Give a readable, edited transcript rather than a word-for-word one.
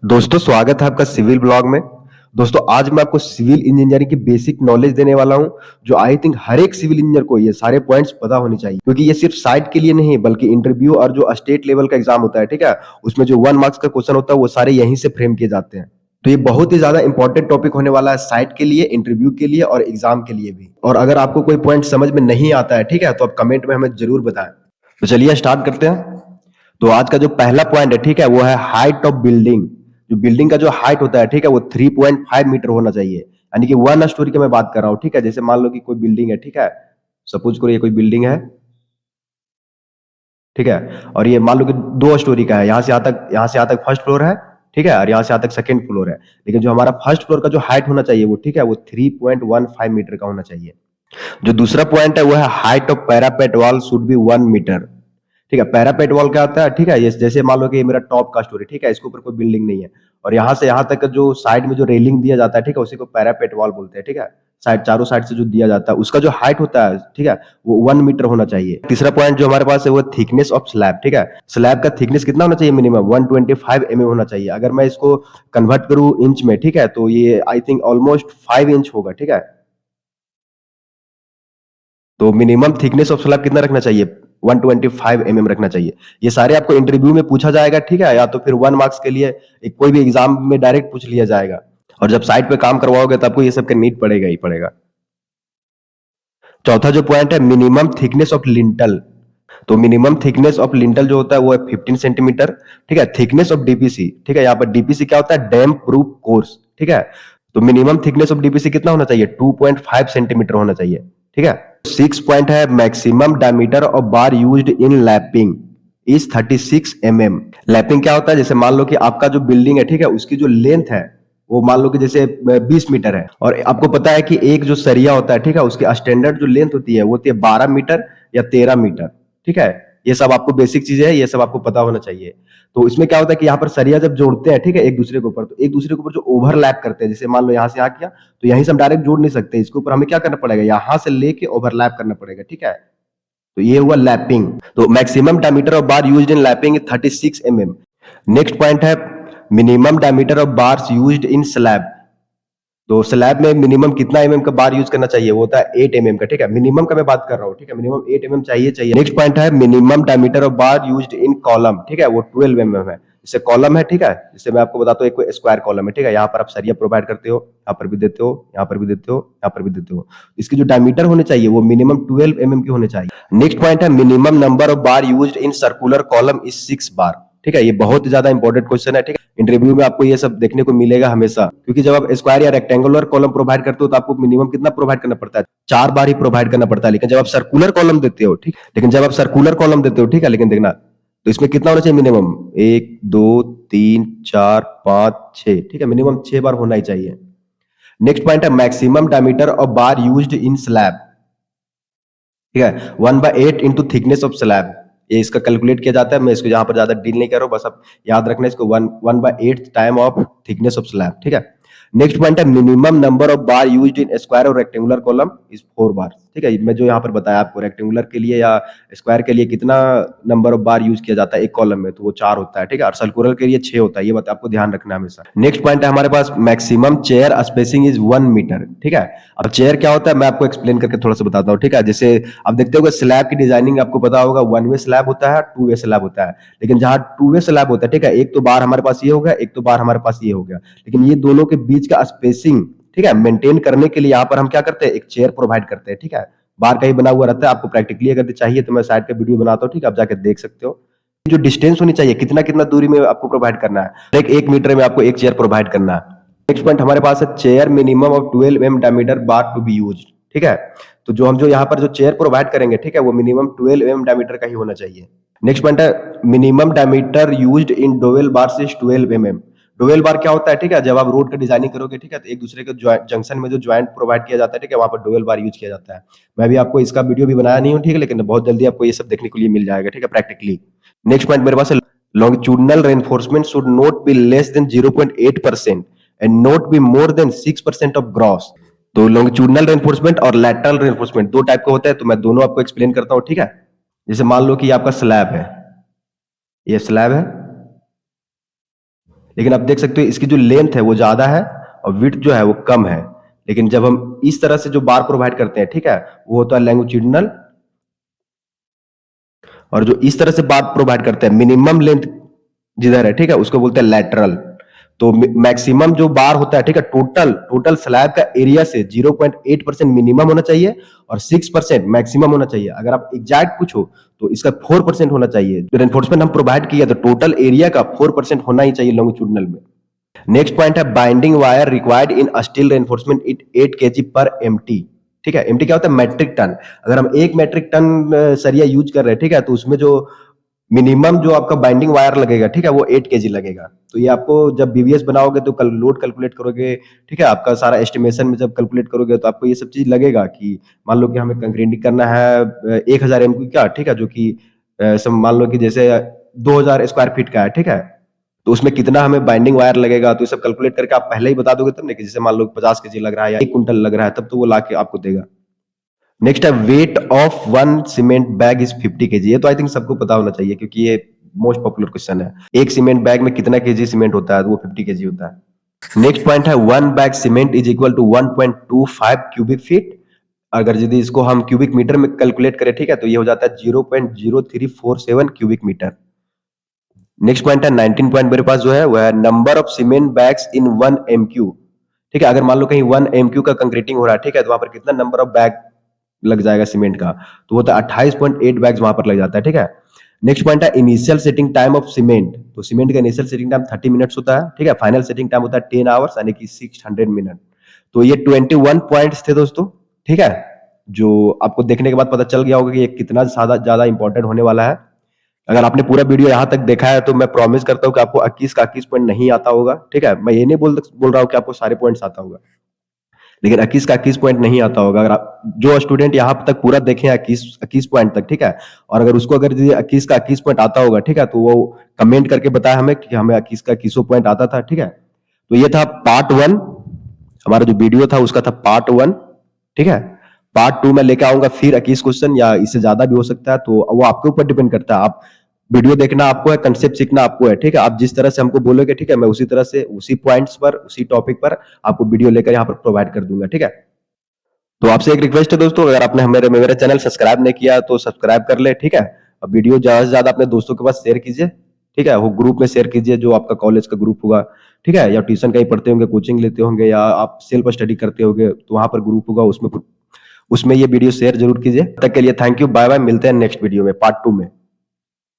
दोस्तों स्वागत है आपका सिविल ब्लॉग में। दोस्तों आज मैं आपको सिविल इंजीनियरिंग की बेसिक नॉलेज देने वाला हूं, जो आई थिंक हर एक सिविल इंजीनियर को ये सारे पॉइंट्स पता होने चाहिए, क्योंकि ये सिर्फ साइट के लिए नहीं बल्कि इंटरव्यू और जो स्टेट लेवल का एग्जाम होता है, ठीक है, उसमें जो 1 मार्क्स का क्वेश्चन होता है वो सारे यहीं से फ्रेम किए जाते हैं। तो ये बहुत ही ज्यादा इंपॉर्टेंट टॉपिक होने वाला है साइट के लिए, इंटरव्यू के लिए और एग्जाम के लिए भी। और अगर आपको कोई पॉइंट समझ में नहीं आता है, ठीक है, तो आप कमेंट में हमें जरूर बताएं। तो चलिए स्टार्ट करते हैं। तो आज का जो पहला पॉइंट है, ठीक है, वो है हाइट ऑफ बिल्डिंग। जो बिल्डिंग का जो हाइट होता है, ठीक है, वो 3.5 मीटर होना चाहिए, यानी कि 1 स्टोरी की मैं बात कर रहा हूँ। ठीक है, जैसे मान लो कि कोई बिल्डिंग है, ठीक है, सपोज करो ये कोई बिल्डिंग है, ठीक है, और ये मान लो कि 2 स्टोरी का है। यहाँ से यहाँ तक फर्स्ट फ्लोर है, ठीक है, और यहाँ से यहाँ तक सेकंड फ्लोर है। लेकिन जो हमारा फर्स्ट फ्लोर का जो हाइट होना चाहिए वो, ठीक है, वो 3.15 मीटर का होना चाहिए। जो दूसरा पॉइंट है वो है height of parapet wall should be 1 metre. ठीक है, पैरापेट वॉल क्या होता है, ठीक है, ये जैसे मान लो कि ये मेरा टॉप का स्टोरी, ठीक है, इसके ऊपर कोई बिल्डिंग नहीं है, और यहाँ से यहाँ तक का जो साइड में जो रेलिंग दिया जाता है, ठीक है, उसी को पैरापेट वॉल बोलते हैं। ठीक है, साइड चारों साइड से जो दिया जाता है उसका जो हाइट होता है, ठीक है, वो 1 मीटर होना चाहिए। तीसरा पॉइंट जो हमारे पास है वो थिकनेस ऑफ स्लैब। ठीक है, स्लैब का थिकनेस कितना होना चाहिए, मिनिमम 125 होना चाहिए। अगर मैं इसको कन्वर्ट करूं इंच में, ठीक है, तो ये आई थिंक ऑलमोस्ट 5 इंच होगा। ठीक है, तो मिनिमम थिकनेस ऑफ स्लैब कितना रखना चाहिए, 125 रखना चाहिए। ये सारे आपको इंटरव्यू में पूछा जाएगा, ठीक है, या तो फिर 1 मार्क्स के लिए कोई भी एग्जाम में डायरेक्ट पूछ लिया जाएगा। और जब साइट पे काम करवाओगे तो आपको ये सब का नीड पड़ेगा ही पड़ेगा। चौथा जो पॉइंट है मिनिमम थिकनेस ऑफ लिंटल। तो मिनिमम थिकनेस ऑफ लिंटल जो होता है वो है 15 सेंटीमीटर। ठीक है, थिकनेस ऑफ डीपीसी, ठीक है, यहाँ पर डीपीसी क्या होता है, डैम प्रूफ कोर्स। ठीक है, तो मिनिमम थिकनेस ऑफ डीपीसी कितना होना चाहिए, 2.5 सेंटीमीटर होना चाहिए। ठीक है, 6 पॉइंट है maximum diameter of bar used in lapping is 36 lapping क्या होता है, जैसे मान लो कि आपका जो बिल्डिंग है, ठीक है, उसकी जो लेंथ है वो मान लो कि जैसे 20 मीटर है, और आपको पता है कि एक जो सरिया होता है, ठीक है, उसकी स्टैंडर्ड जो लेंथ होती है वो होती है 12 मीटर या 13 मीटर। ठीक है, ये सब आपको बेसिक चीजें है, ये सब आपको पता होना चाहिए। तो इसमें क्या होता है कि यहाँ पर सरिया जब जोड़ते हैं, ठीक है, एक दूसरे के ऊपर, तो एक दूसरे के ऊपर जो ओवरलैप करते हैं, जैसे मान लो यहाँ से यहाँ किया तो यहीं से हम डायरेक्ट जोड़ नहीं सकते, इसके ऊपर हमें क्या करना पड़ेगा, यहाँ से लेके ओवरलैप करना पड़ेगा। ठीक है, तो ये हुआ लैपिंग। तो maximum diameter of bar used in lapping is 36 next point है minimum diameter of bars used in slab. तो स्लैब में मिनिमम कितना का बार यूज करना चाहिए, वो होता है 8 का। ठीक है, मिनिमम का मैं बात कर रहा हूँ। ठीक है, मिनिमम 8 चाहिए। नेक्स्ट पॉइंट है minimum diameter of bar used in column. ठीक है, वो 12 है। जैसे कॉलम है, ठीक है, जैसे मैं आपको बताता हूँ, एक स्क्वायर कॉलम है, ठीक है, यहाँ पर आप सरिया प्रोवाइड करते हो, यहाँ पर भी देते हो, यहाँ पर भी देते हो, यहाँ पर भी देते हो। इसकी जो डायमीटर होने चाहिए वो मिनिमम 12 की होने चाहिए। नेक्स्ट पॉइंट है minimum number of bar used in circular column is 6 बार। ठीक है, ये बहुत ही ज्यादा इंपॉर्टेंट क्वेश्चन है। ठीक है, इंटरव्यू में आपको ये सब देखने को मिलेगा हमेशा, क्योंकि जब आप स्क्वायर या रेक्टेंगुलर कॉलम प्रोवाइड करते हो तो आपको मिनिमम कितना प्रोवाइड करना पड़ता है, 4 बार ही प्रोवाइड करना पड़ता है। लेकिन जब आप सर्कुलर कॉलम देते हो, ठीक, लेकिन जब आप सर्कुलर कॉलम देते हो, ठीक है, लेकिन देखना, तो इसमें कितना होना चाहिए मिनिमम, 1 2 3 4 5 6। ठीक है, मिनिमम 6 बार होना ही चाहिए। नेक्स्ट पॉइंट है maximum diameter of bar used in slab. ठीक है, 1/8 इंटू थिकनेस ऑफ स्लैब, ये इसका कैलकुलेट किया जाता है। मैं इसको यहाँ पर ज्यादा डील नहीं कर रहा हूँ, बस आप याद रखना इसको, 1/8 time of thickness of slab. ठीक है, नेक्स्ट पॉइंट है minimum number of bar used in square और रेक्टेंगुलर कॉलम इज 4 बार। ठीक है, मैं जो यहाँ पर बताया आपको, रेक्टेंगुलर के लिए या स्क्वायर के लिए कितना नंबर ऑफ बार यूज किया जाता है एक कॉलम में, तो वो 4 होता है। ठीक है, और सर्कुलर के लिए 6 होता है। ये बात आपको ध्यान रखना है हमेशा। नेक्स्ट पॉइंट है हमारे पास maximum chair spacing is 1 metre. ठीक है, अब चेयर क्या होता है मैं आपको एक्सप्लेन करके थोड़ा सा बताता हूँ। ठीक है, जैसे आप देखते हो स्लैब की डिजाइनिंग आपको पता होगा, 1 वे स्लैब होता है, 2 वे स्लैब होता है। लेकिन जहां 2 वे स्लैब होता है, ठीक है, एक तो बार हमारे पास ये हो गया, एक तो बार हमारे पास ये हो गया, लेकिन ये दोनों के बीच का स्पेसिंग, ठीक है, मेंटेन करने के लिए यहाँ पर हम क्या करते हैं, एक चेयर प्रोवाइड करते हैं। ठीक है, बार का ही बना हुआ रहता है। आपको प्रैक्टिकली अगर चाहिए तो मैं साइड का वीडियो बनाता हूँ, ठीक है, आप जाकर देख सकते हो। जो डिस्टेंस होनी चाहिए, कितना कितना दूरी में आपको प्रोवाइड करना है, एक मीटर में आपको एक चेयर प्रोवाइड करना है। नेक्स्ट पॉइंट हमारे पास है chair minimum of 12 diameter bar to be use. ठीक है, तो जो यहाँ पर जो चेयर प्रोवाइड करेंगे, ठीक है, वो मिनिमम 12 डायमीटर का ही होना चाहिए। नेक्स्ट पॉइंट है minimum diameter used in dowel bar से 12 डोवेल बार क्या होता है, ठीक है, जब आप रोड का डिजाइनिंग करोगे, ठीक है, तो एक दूसरे के जंक्शन में जो ज्वाइंट प्रोवाइड किया जाता है, ठीक है, वहां पर डोवेल बार यूज किया जाता है। मैं भी आपको इसका वीडियो भी बनाया नहीं हूँ, ठीक है, लेकिन बहुत जल्दी आपको ये सब देखने के लिए मिल जाएगा। ठीक है, प्रैक्टिकली। नेक्स्ट पॉइंट मेरे पास है longitudinal reinforcement should not be less than 0.8% and not be more than 6% of gross। तो लॉन्गिट्यूडनल रेनफोर्समेंट और लैटरल रेनफोर्समेंट दो टाइप का होता है, तो मैं दोनों आपको एक्सप्लेन करता हूं। ठीक है, जैसे मान लो कि आपका स्लैब है, ये स्लैब है, लेकिन आप देख सकते हो इसकी जो लेंथ है वो ज्यादा है और विड्थ जो है वो कम है। लेकिन जब हम इस तरह से जो बार प्रोवाइड करते हैं, ठीक है, वो होता है लैंगिट्यूडिनल, और जो इस तरह से बार प्रोवाइड करते हैं मिनिमम लेंथ जिधर है, ठीक है, उसको बोलते हैं लैटरल। तो मैक्सिमम जो बार होता है, ठीक है, टोटल टोटल स्लैब का एरिया से 0.8% मिनिमम होना चाहिए और 6% मैक्सिमम होना चाहिए। अगर आप एग्जैक्ट पूछो तो इसका 4% होना चाहिए। जो रेनफोर्समेंट हम प्रोवाइड किया तो टोटल एरिया का 4% होना ही चाहिए लॉन्गिट्यूडनल में। नेक्स्ट पॉइंट है binding wire required in steel reinforcement it 8 kg per MT. ठीक है, एमटी क्या होता है? Metric ton. अगर हम 1 मेट्रिक टन सरिया यूज कर रहे हैं, ठीक है, तो उसमें जो मिनिमम जो आपका बाइंडिंग वायर लगेगा, ठीक है, वो 8 kg लगेगा। तो ये आपको जब बीवीएस बनाओगे तो कल लोड कैलकुलेट करोगे, ठीक है, आपका सारा एस्टिमेशन में जब कैलकुलेट करोगे तो आपको ये सब चीज लगेगा कि मान लो कि हमें कंक्रीटिंग करना है 1000 MQ का, ठीक है, जो कि मान लो कि जैसे 2000 स्क्वायर फीट का है, ठीक है, तो उसमें कितना हमें बाइंडिंग वायर लगेगा, तो ये सब कैलकुलेट करके आप पहले ही बता दोगे तब नहीं, कि जैसे मान लो 50 kg लग रहा है या 1 कुंटल लग रहा है, तब तो वो लाके आपको देगा। नेक्स्ट है weight of one cement bag is 50 kg। ये तो आई थिंक सबको पता होना चाहिए क्योंकि ये मोस्ट पॉपुलर क्वेश्चन है। एक सीमेंट बैग में कितना केजी सीमेंट होता है? तो वो 50 kg होता है। नेक्स्ट पॉइंट है one bag cement is equal to 1.25 cubic feet. अगर यदि इसको हम क्यूबिक मीटर में कैलकुलेट करें, ठीक है, तो ये हो जाता है 0.0347 क्यूबिक मीटर। नेक्स्ट पॉइंट है 19 पॉइंट मेरे पास जो है वह है number of cement bags in 1 MQ। ठीक है, अगर मान लो कहीं 1 MQ का कंक्रीटिंग हो रहा है, ठीक है, तो वहां पर कितना नंबर ऑफ बैग लग जाएगा सीमेंट का? तो वो तो 28.8 बैग्स वहां पर लग जाता है। ठीक है, नेक्स्ट पॉइंट है initial setting time of cement. तो सीमेंट का इनिशियल सेटिंग टाइम 30 मिनट्स होता है, ठीक है, फाइनल सेटिंग टाइम होता है 10 आवर्स यानी कि 600 मिनट। तो ये 21 पॉइंट्स थे दोस्तों, ठीक है, जो आपको देखने के बाद पता चल गया होगा कि ये कितना ज्यादा इंपॉर्टेंट होने वाला है। अगर आपने पूरा वीडियो यहाँ तक देखा है तो मैं प्रॉमिस करता हूँ कि आपको 21 का 21 पॉइंट नहीं आता होगा। ठीक है, मैं ये नहीं बोल रहा हूँ कि आपको सारे पॉइंट्स आता होगा, लेकिन 21 का 21 पॉइंट नहीं आता होगा। अगर आप जो स्टूडेंट यहाँ तक पूरा देखे 21 पॉइंट तक, ठीक है, और अगर उसको अगर 21 का 21 पॉइंट आता होगा, ठीक है, तो वो कमेंट करके बताया हमें कि हमें 21 का 21 पॉइंट आता था। ठीक है, तो ये था पार्ट 1, हमारा जो वीडियो था उसका था पार्ट 1। ठीक है, पार्ट 2 में लेके आऊंगा फिर 21 क्वेश्चन या इससे ज्यादा भी हो सकता है, तो वो आपके ऊपर डिपेंड करता है। आप वीडियो देखना आपको है, कंसेप्ट सीखना आपको है। ठीक है, आप जिस तरह से हमको बोलोगे, ठीक है, मैं उसी तरह से उसी पॉइंट्स पर उसी टॉपिक पर आपको वीडियो लेकर यहाँ पर प्रोवाइड कर दूंगा। ठीक है, तो आपसे एक रिक्वेस्ट है दोस्तों, अगर आपने मेरा चैनल सब्सक्राइब नहीं किया तो सब्सक्राइब कर ले। ठीक है, अब वीडियो ज्यादा से ज्यादा अपने दोस्तों के पास शेयर कीजिए। ठीक है, वो ग्रुप में शेयर कीजिए जो आपका कॉलेज का ग्रुप होगा, ठीक है, या ट्यूशन कहीं पढ़ते होंगे, कोचिंग लेते होंगे, या आप सेल्फ स्टडी करते होंगे, तो वहां पर ग्रुप होगा, उसमें ये वीडियो शेयर जरूर कीजिए। तब तक के लिए थैंक यू, बाय बाय, मिलते हैं नेक्स्ट वीडियो में पार्ट 2 में।